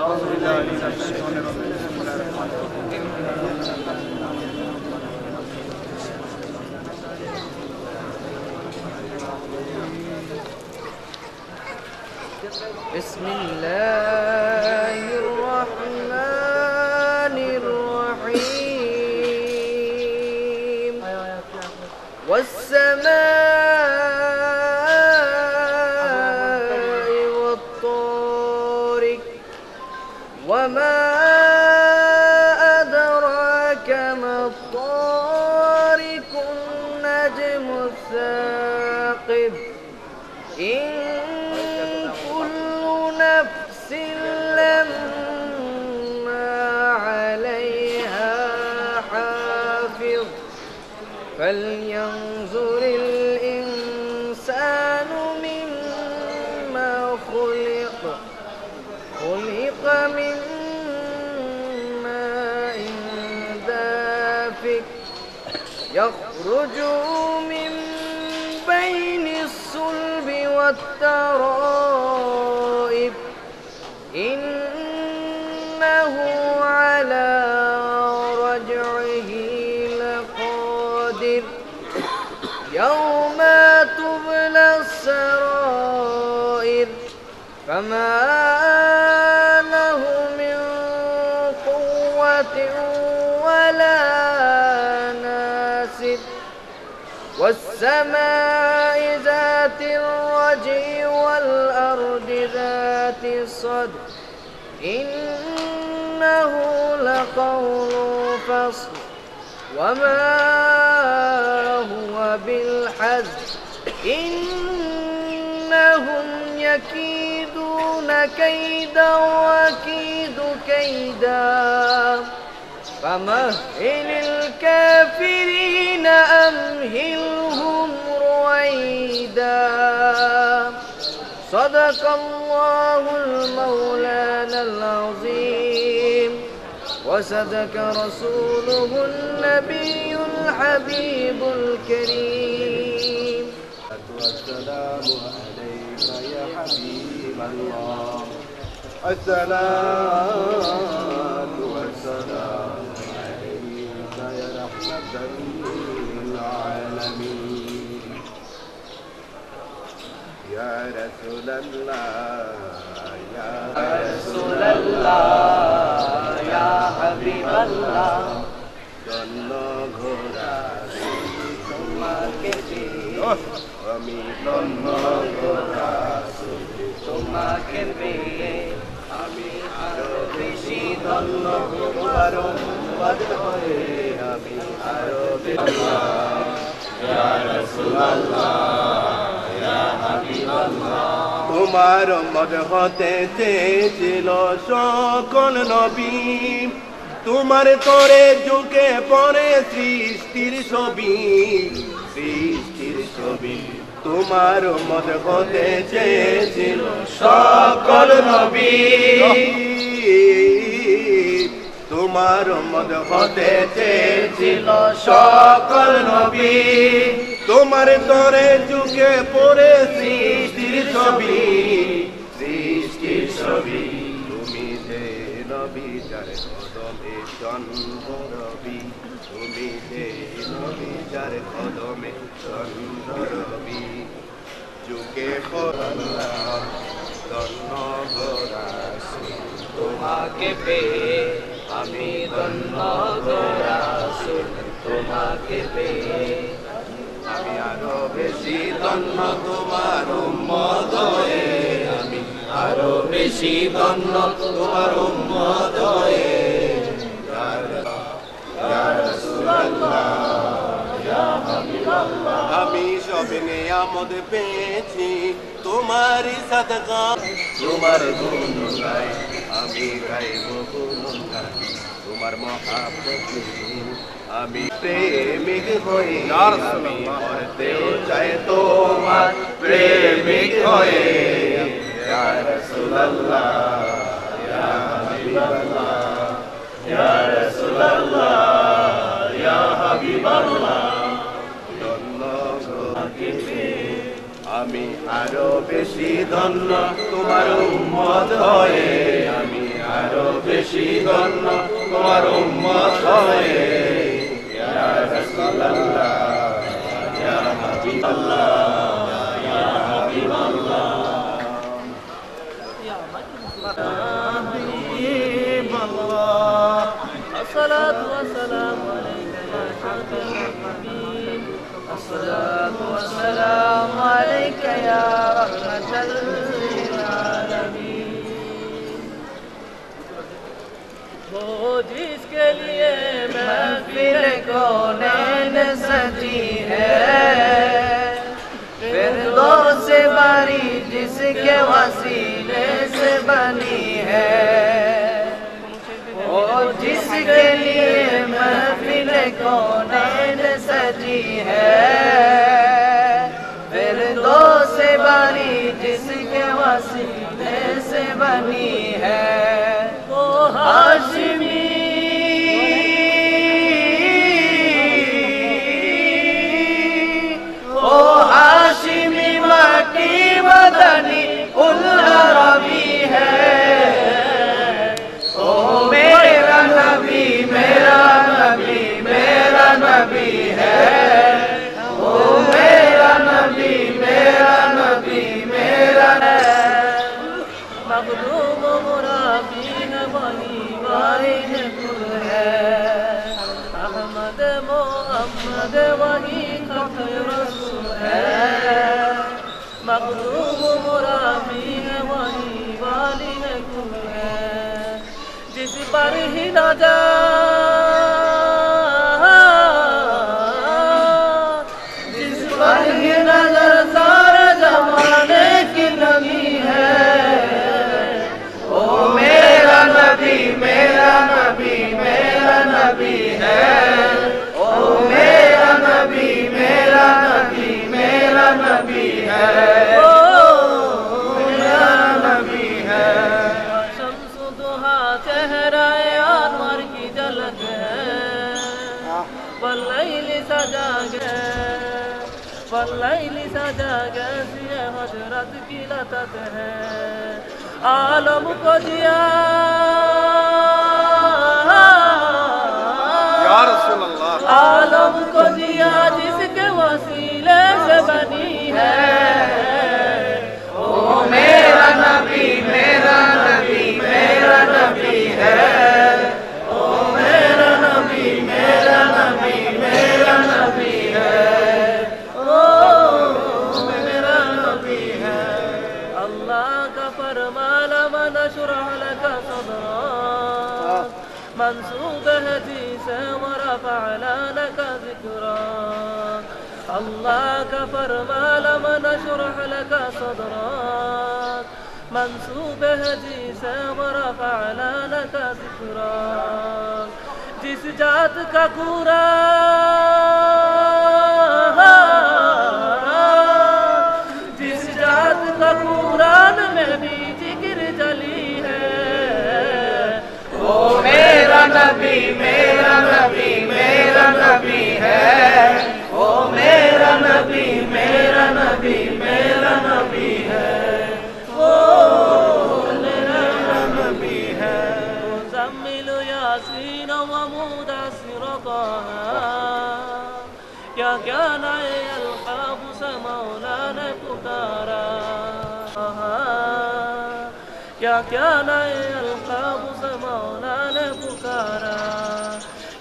بسم الله الرحمن الرحيم والسماء والطارق وما أدراك ما الطارق النجم الثاقب إن كل نفس لما عليها حافظ فلينظر الإنسان مما خلق من ماء دافق يخرج من بين الصلب والترائب إنه على رجعه لقادر يوم تبلى السرائر فما له من قوة ولا ناصر والسماء ذات الرجع والأرض ذات الصدع إنه لقول فصل وما هو بالحزن إنهم يكيدون كيدا وأكيد كيدا فمهل الكافرين أمهلهم رويدا صدق الله المولانا العظيم وصدق رسوله النبي الحبيب الكريم والسلام عليك يا حبيب الله الصلاة والسلام عليك يا رحمة للعالمين يا رسول الله يا رسول الله يا حبيب الله জন্য ঘোরা তোমাকে আমি জন্য ঘোরা তোমাকে পেয়ে আমি আরো বেশি ধন্য তোমার উম্মত হয়ে আমি আরো বেশি ইয়া রাসূলুল্লাহ ইয়া হাবিবাল্লাহ তোমার উম্মত হতে চেয়েছিল সকল নবী তোমার তরে যুগে পরে সৃষ্টির ছবি তোমার উম্মত হতে চেয়েছিল সকল নবী তোমার উম্মত হতে চেয়েছিল সকল নবী তোমার তরে যুগে পরে সৃষ্টির ছবি তুমি যে নবী যার কদমে জন্ম রবি তুমি যে নবী যার কদমে জন্ম রবি যুগে ধন্য গোরাসি তোমাকে পেয়ে আমি ধন্য গোরাসি তোমাকে পেয়ে আমি আরো বেশি ধন্য তোমার উম্মত হয়ে আমি আরো বেশি ধন্য তোমার উম্মত হয়ে ইয়া রাসূলুল্লাহ ইয়া হাবিবাল্লাহ আমি সব নিয়ামত পেয়েছি তোমার সাদকা তোমার গুণগান আমি গাইব গুণগান তোমার মহব্বত আমি প্রেমিক হয়ে আমি মরতেও চাই তোমার প্রেমিক হয়ে ইয়া রাসূলুল্লাহ ইয়া হাবিবাল্লাহ ইয়া রাসূলুল্লাহ ইয়া হাবিবাল্লাহ আমি আরো বেশি ধন্য তোমার উম্মত হয়ে আমি বেশি ধন্য তোমার উম্মত হয়ে ইয়া রাসূলুল্লাহ ইয়া হাবিবাল্লাহ ইয়া হাবিবাল্লাহ ইয়া হাবিবাল্লাহ আসসালাতু ওয়াসসালামু আলাইকা ইয়া হাবিবাল হাবিব আসসালাতু ওয়াসসালামু আলাইকা ইয়া রাহমাতাল লিল আলামিন वो जिसके लिए महफिल कौनैन सजी है फिरदौस बारी जिसके वसीले से बनी है वो जिसके लिए महफिल कौनैन सजी है फिरदौस बारी जिसके वसीले से बनी है हाशिमी ओ हाशिमी मक्की मदनी उल अरबी है ओ मेरा नबी मेरा नबी मेरा नबी है ओ मेरा नबी मेरा नबी मेरा मखदूम मुराबी वही वारिन कुल है अहमद मोहम्मद वही खत रसूल है मखदूम मुराबी है वही वालिन कुल है जिस पर ही नजर जिस पर ही नजर सारे जमाने की नबी है ओ मेरा नबी मेरा नबी मेरा नबी है ओ मेरा नबी मेरा नबी मेरा नबी है ओ मेरा नबी है शम्स दुहा चेहरा अनवर की झलक है वल्लैल सजा गए वल्लैल सजा गए ये हजरत की लतत है आलम को दिया या रसूल अल्लाह आलम को दिया जिसके वसीले से बनी है ओ मेरा नबी मेरा नबी मेरा नबी है ओ मेरा नबी मेरा नबी मेरा नबी है ओ मेरा नबी है अल्लाह का फरमान नशरह लक सदरक मंसूब हदीस वरफअना लक ज़िक्रक अल्लाह का फरमान नशरह लक सदरक मंसूब हदीस वरफअना लक ज़िक्रक जिस जात का जिस जात का कुरान में भी जिक्र जली है ओ मेरा नबी मेरा नबी मेरा नबी है ओ मेरा नबी मेरा नबी मेरा नबी है ओ मेरा नबी है मुज़म्मिल यासीन व मुदस्सिर क्या क्या नए अल्काब से मौला ने पुकारा क्या क्या नए अल्काब से मौला ने पुकारा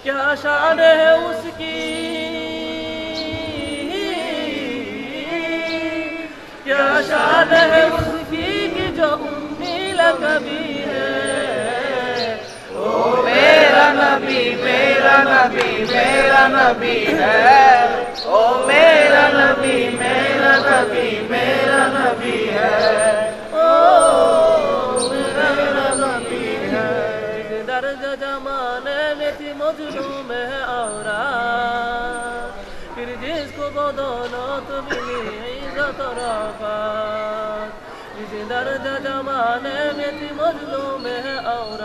क्या शान है उसकी क्या शान है उसकी कि जो उम्मी लकबी है ओ मेरा नबी मेरा नबी मेरा नबी है ओ मेरा नबी मेरा नबी मेरा नबी है ओ मेरा नबी है दर्द जमाने में थी मजलूम है और फिर जिसको बदौलत मिली इज्जत और आफत जिस दर्द जमाने में थी मजलूम है और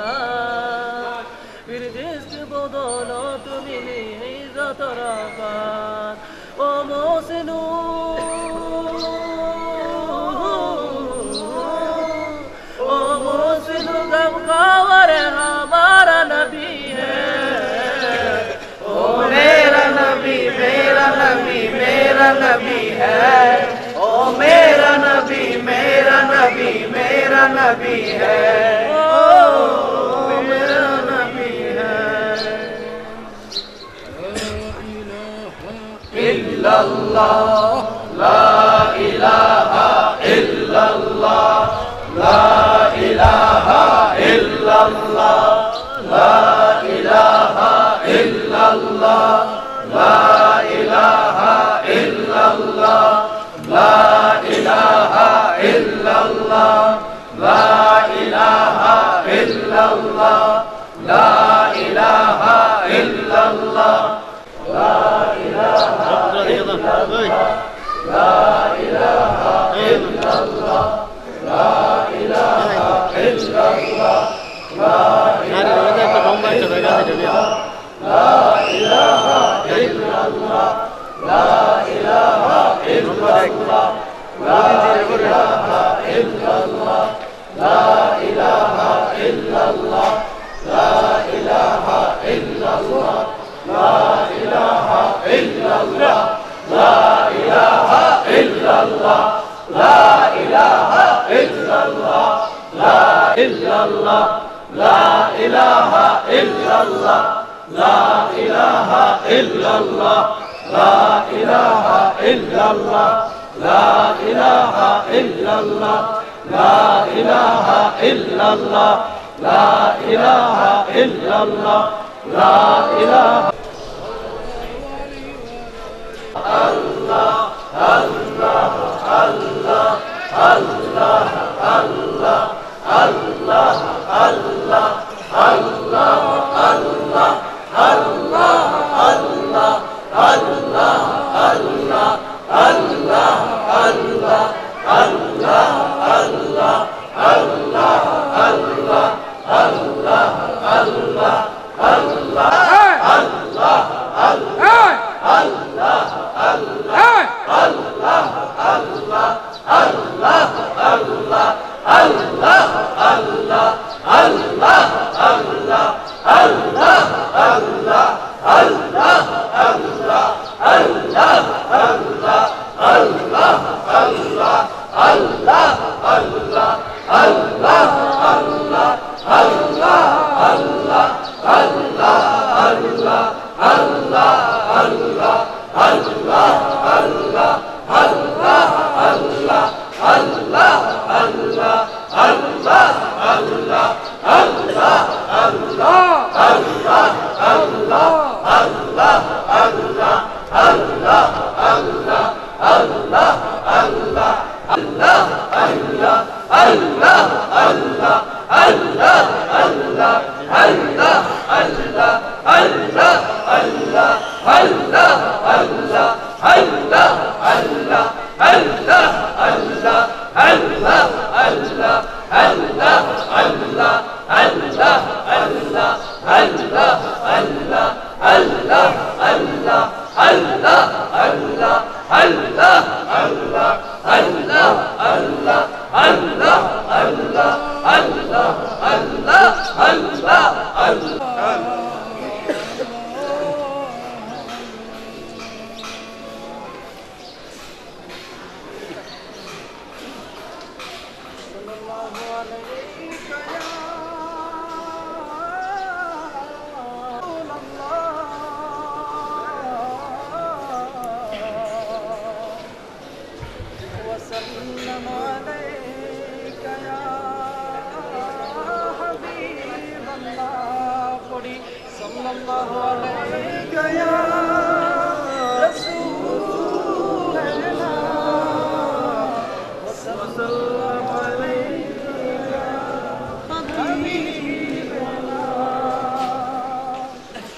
फिर जिसकी बदौलत मिली इज्जत और आफत ओ मोहसिनू ओ मोहसिनू गम का वर हम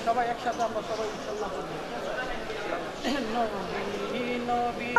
সবাই একসাথে আমরা সবাই ইনশাআল্লাহ নবী নবী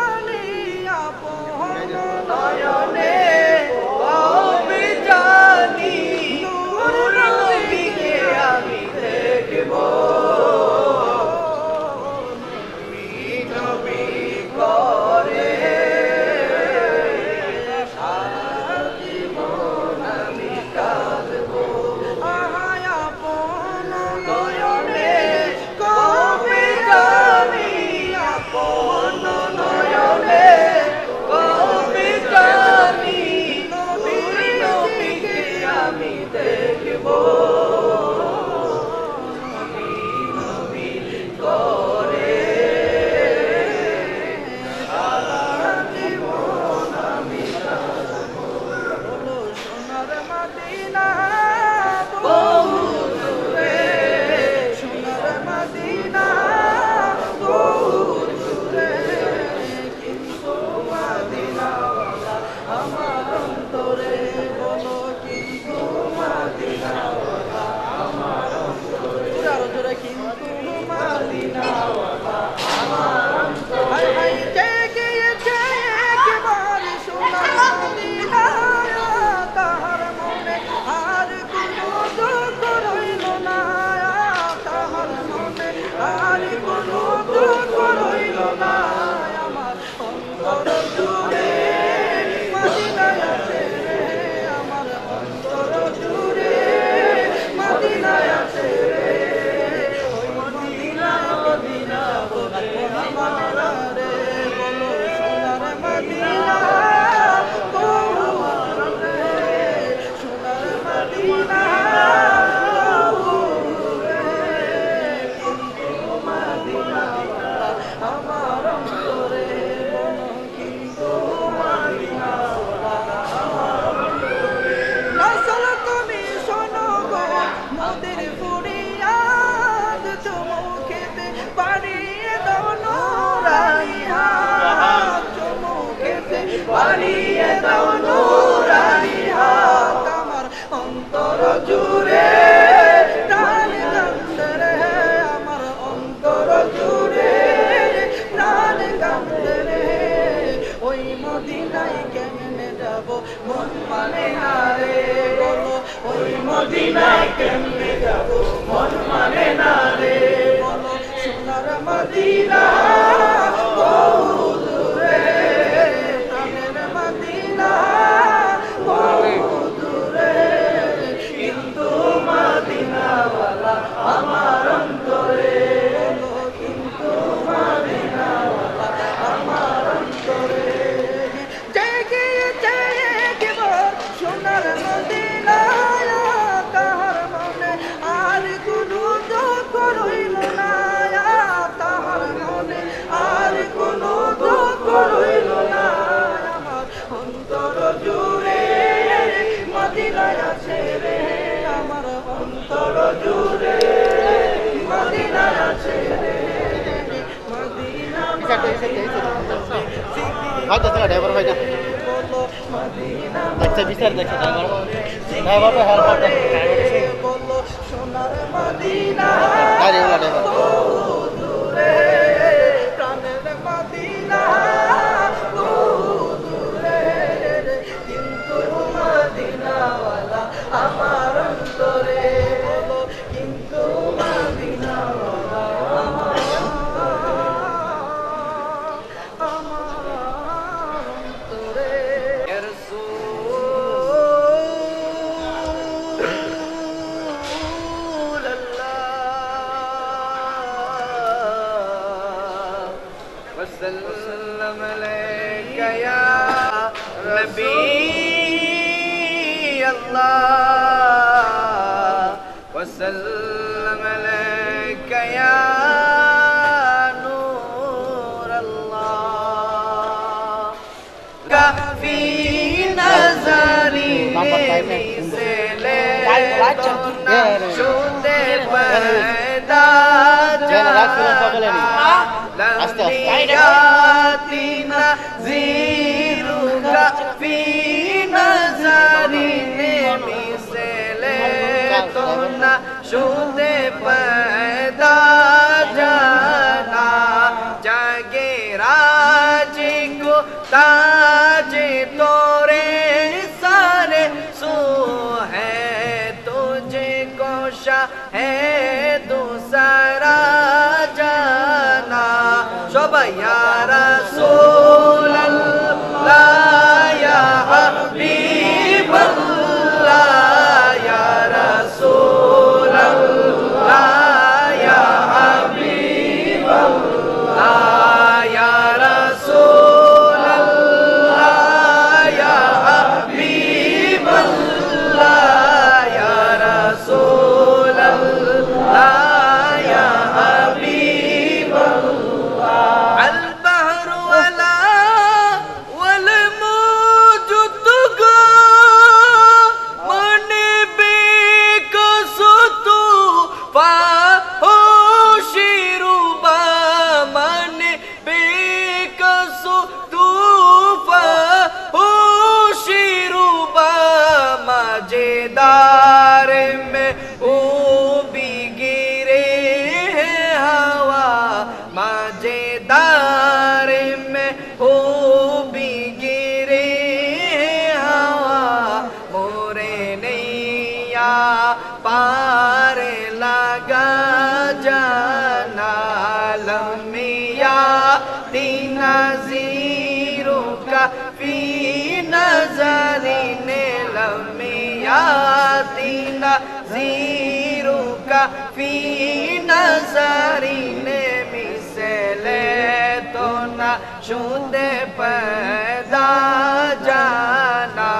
বাড়িয়ে দাও নূরানি হাত আমার অন্তর জুড়ে প্রাণ কাঁদছে রে আমার অন্তর জুড়ে প্রাণ কাঁদছে রে ওই মদিনায় কেমনে যাব মন মানে না রে বলো ওই মদিনায় কেমনে যাব মন মানে না রে বলো সোনার মদিনা বহু দূরে প্রাণের মদিনা বহু দূরে কিন্তু মদিনাওয়ালা আমার অন্তরে কিন্তু মদিনাওয়ালা আমার অন্তরে জেগে জেগে সোনার মদিনা তাহার মনে আর কোনো দুঃখ রইল না তাহার মনে আর কোনো দুঃখ রইল না আমার অন্তর জুড়ে মদিনায় আছে রে আমার অন্তর জুড়ে মদিনায় আছে রে মদিনা হয়তো ড্রাইভার ভাই না দেখছে বিচার দেখছে ড্রাইভার হেল্পার বলো সোনার মদিনা ড্রাইভার বহু দূরে প্রাণের মদিনা বহু দূরে কিন্তু মদিনাওয়ালা আমার অন্তরে বলো কিন্তু মদিনাওয়ালা আমার অন্তরে ইয়া রাসূলাল্লাহ وسلم عليك يا نبي الله وسلم عليك يا نور الله في نظري से ले شوتے पैदा लम्बियातीना ज़ीरुका फी नज़री मिसले तो न शोते पैदा जाना जागे राज को ताज तोरे सारे सो है तुझे कोशा है दूसरा जाना शोभा या रसूल अल्लाह या हबीब अल्लाह या रसूल अल्लाह या हबीब अल्लाह या रसूल अल्लाह या हबीब अल्लाह या रसूल अल्लाह या हबीब अल्लाह البحر ولا والموج تغى من بك ستو فاحشر من بك ستو فاحشر मजेदार में वो भी गिरे हैं हवा मजेदार में वो भी गिरे हैं हवा मोरे नैया पार लगा जाना लम्बिया तीन ज़ीरों का फी नज़री ने लम्बिया तीन ज़ीरों का फी नज़री ने मिसले तो न शुदे पैदा जाना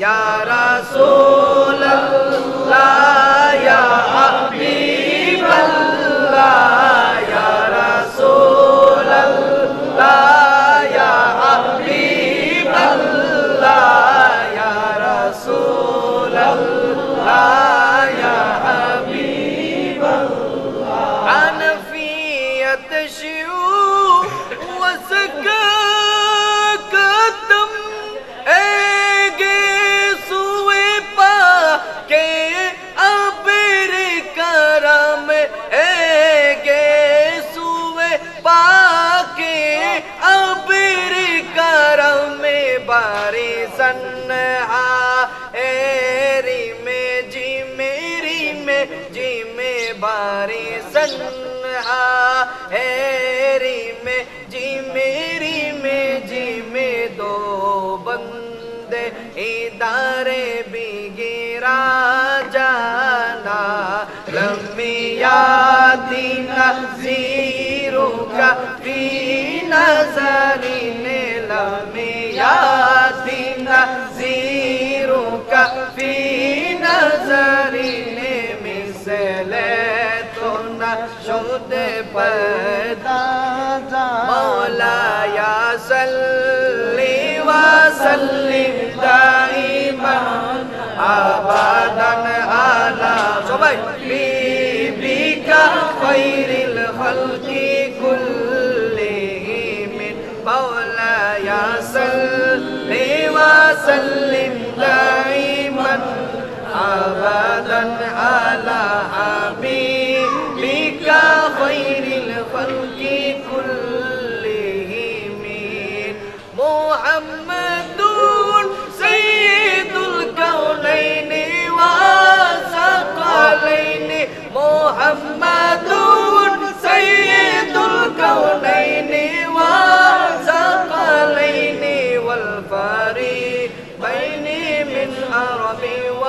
या रसूल अल्लाह या हबीब अल्लाह या रसूल अल्लाह या हबीब अल्लाह या रसूल अल्लाह या हबीब अल्लाह अनफियत शिउ वसका सन्हा एरी में जी में बारी सन्हा एरी में जी में दो बंदे इदारे भी गिरा जाना लम्बियाती नज़ीरों का फी नज़रीने लम्बियाती नज़ीरों का फी नज़रीने मिसले तो न शुद पैदा मौला या सल्ली व सल्लिम दाइमन अबदन अला सबाई बीबिका खैरिल खल्की कुल्लिहिम मौला या सल्ली व सल्लिम दाइमन अबदन अला हबीबिका खैरिल खल्की कुल्लिहिम मुहम्मदुन सय्यिदुल कौनैन व सकलैन मुहम्मदुन सय्यिदुल कौनैन व सकलैन वल फरीक़ैन मिन अरबी व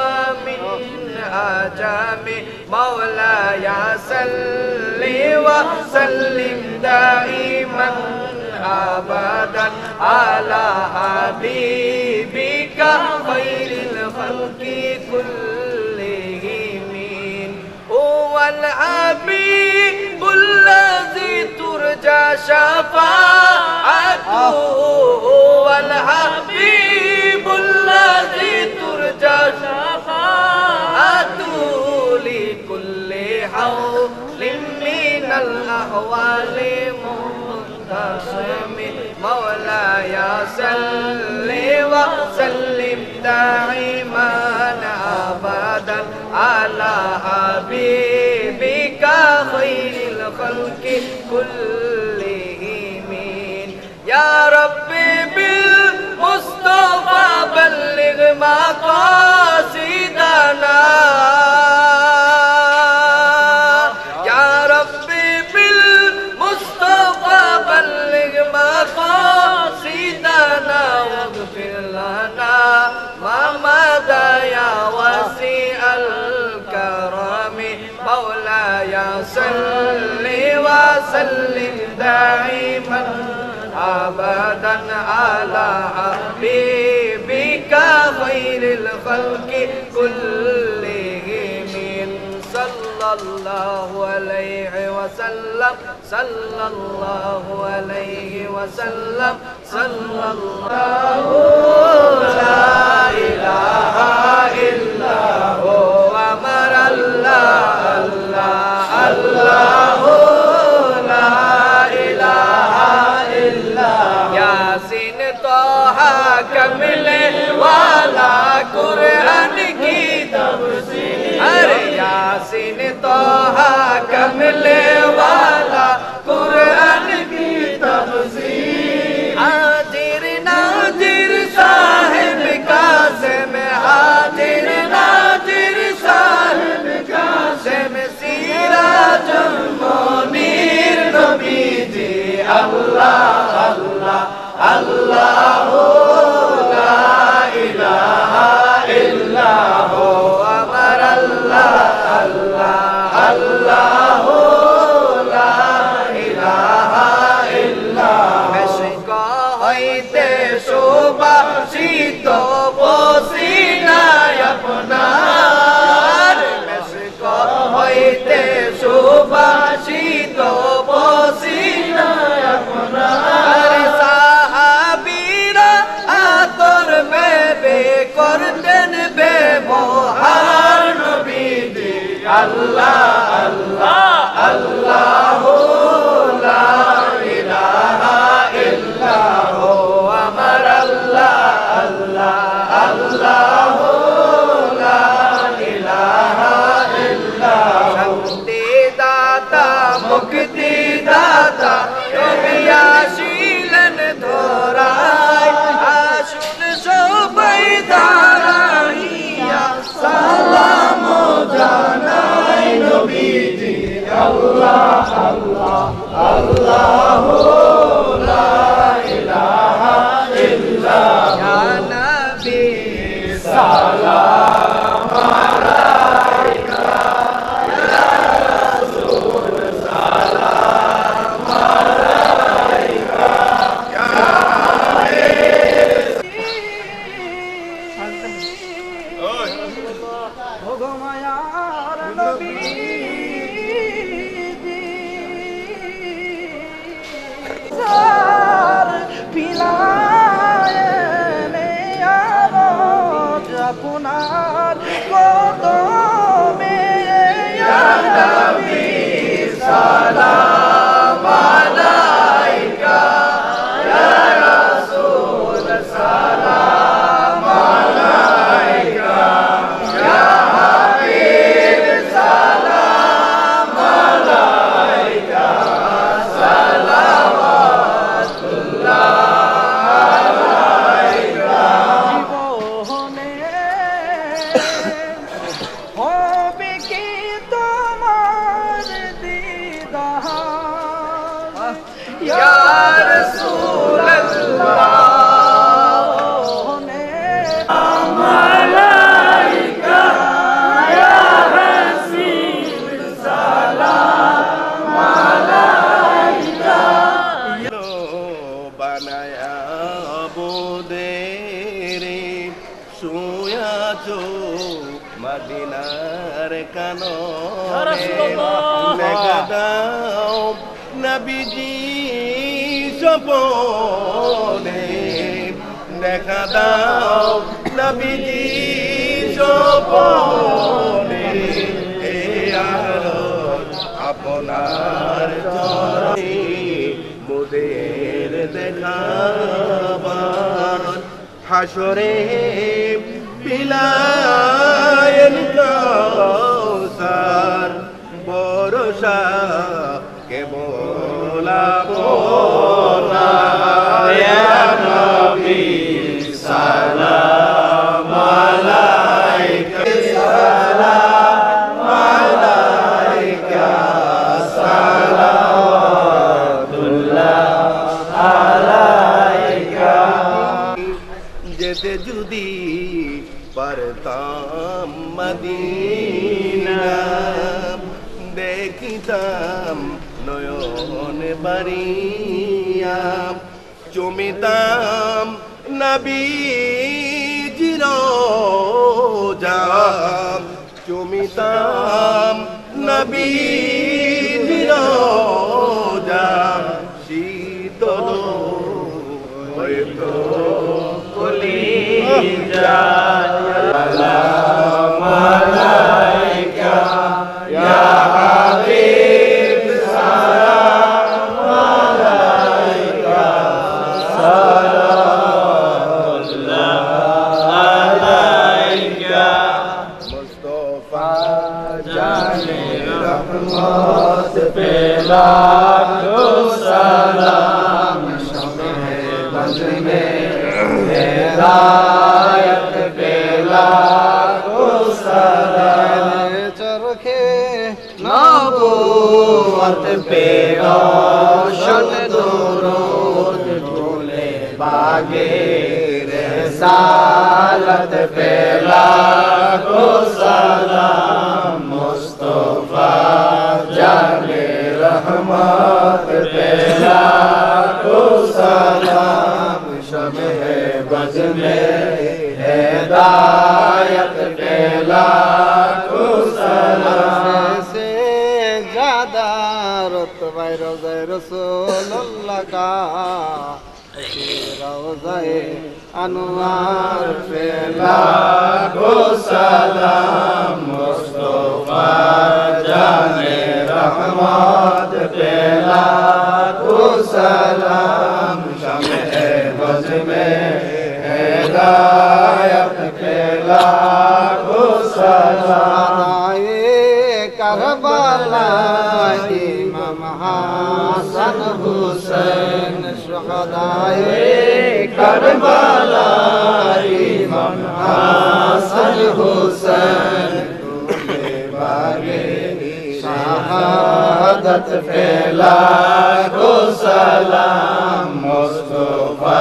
मिन आजामी मौला या सल्ली व सल्लिम दाइमन अबदन अला हबीबिका खैरिल खल्की कुल्लिहिम हुवल हबीबुल लज़ी तुरजा शफ़ाअतुहु हुवल हबीबुल लज़ी तुरजा शफ़ाअतुहु लिकुल्लि हौलिन मिनल अहवालि मौला या सल्ली व सल्लिम दाइमन अबदन अला हबीबिका खैरिल खल्की कुल्लिहिम या रब्बी बिल मुस्तफा बल्लिग मक़ासिदना واغفر لنا ما مضى يا واسع الكرم مولاي صل وسلم دائما أبدا على حبيبك خير الخلق كلهم صلى الله عليه وسلم صلى الله عليه وسلم صلى الله لا إله إلا هو أمر الله الله الله لا إله إلا ياسين طه كمل والا قرآن की तफसीर अरे यासीन तोहा कमले वाला कुरान की तफसीर हाजिर नाजिर साहिब कासिम हाजिर नाजिर साहिब कासिम सिराजुल मुनीर नबी जी अल्लाह अल्लाह अल्लाह ला इलाहा इल्ला हु अमर अल्लाह अल्लाह अल्लाह ला इलाहा इल्ला मेशिक হইতে সুবাসিত পসিনায় আপনার মেশক হইতে সুবাসিত পসিনায় আপনার সাহাবীরা আতর বেবে করতেন ব্যবহার নবীজি আল্লাহ আল্লাহ আল্লাহ লা ইলাহা ইল্লাল্লাহ আমার আল্লাহ আল্লাহ আল্লাহ লা ইলাহা ইল্লাল্লাহ শান্তি দাতা মুক্তি দাতা কবি আসিলেন ধরায় আসুন সব আপনার কদমে ইয়া নবী সালাম আলাইকা ইয়া রাসূল সালাম আলাইকা ইয়া হাবিব সালাম আলাইকা সালাওয়াতুল্লাহ হবে কি তোমার দিদার ইয়া রাসূলুল্লাহ মালাইকা ইয়া হাসিব সালাম মালাইকা বানায়া বোদেরে শুয়াছো মদিনার কাননে দেখা দাও নবীজি স্বপনে দেখা দাও নবীজি স্বপনে এ আরত আপনার চরণে মোদের দেখাবার হাসরে বিলায়ন কাউসার বরসা কেবল আপনার ইয়া নবী সালাম আলাইকা সালাম আলাইকা সালাওয়াতুল্লাহ আলাইকা যেতে যদি পারতাম মদিনা দেখিতাম নয়ন বারিয়া চুমিতাম নবীজির রওজা চুমিতাম নবীজির রওজা শীতল হয়তো কলিজা সালাম আলাইকা ইয়া হাবিব সালাম আলাইকা সালাওয়াতুল্লাহ আলাইকা মুস্তাফা জানে রহমত পে লাখো সালাম শবে বজনে হেদায়ত পে লাখো সালাম চরখে নবুয়ত পে রোशन दुरूद ढोले बागे रिसालत पे लाखो सलाम मुस्तफा जाने रहमत पे लाखो सलाम शमे बज में हिदायत पे लाखो सलाम से ज्यादा रुतबा रोज़े रसूलुल्लाह का रोज़े अनवार पे लाखो सलाम मुस्तफा जाने रहमत पे लाखो सलाम शमे बज में हिदायत पे लाखो सलाम करबला इमाम हसन हुसैन शुहदाए करबला इमाम हसन हुसैन तुले बागे शहादत पे लाखो सलाम मुस्तफा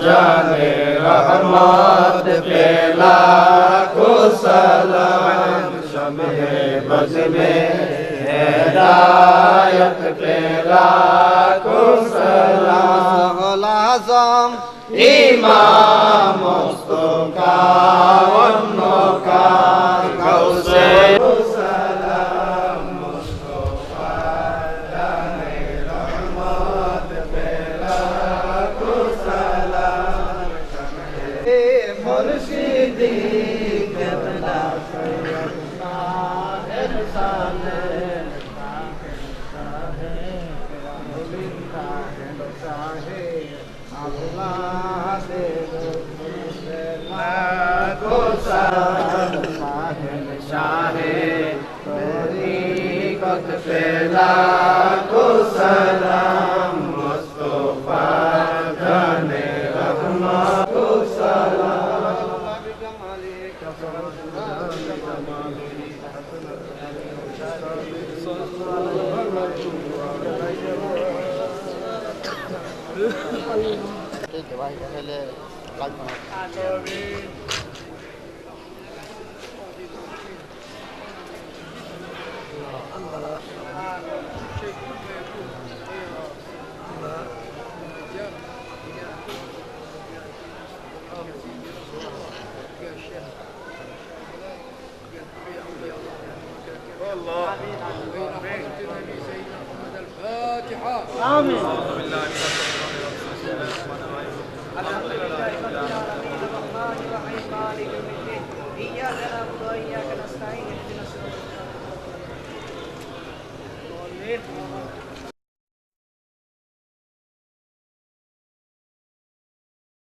जाने रहमत पे विलायत पे लाखों सलाम आज़म इमाम मुस्तफा वन्नका गौसे मुर्शिदी किबला लाखों सलाम मुस्तफा जाने रहमत को सलाम ठीक है भाई पहले लाइक آمين إياك نعبد وإياك نستعين اهدنا الصراط المستقيم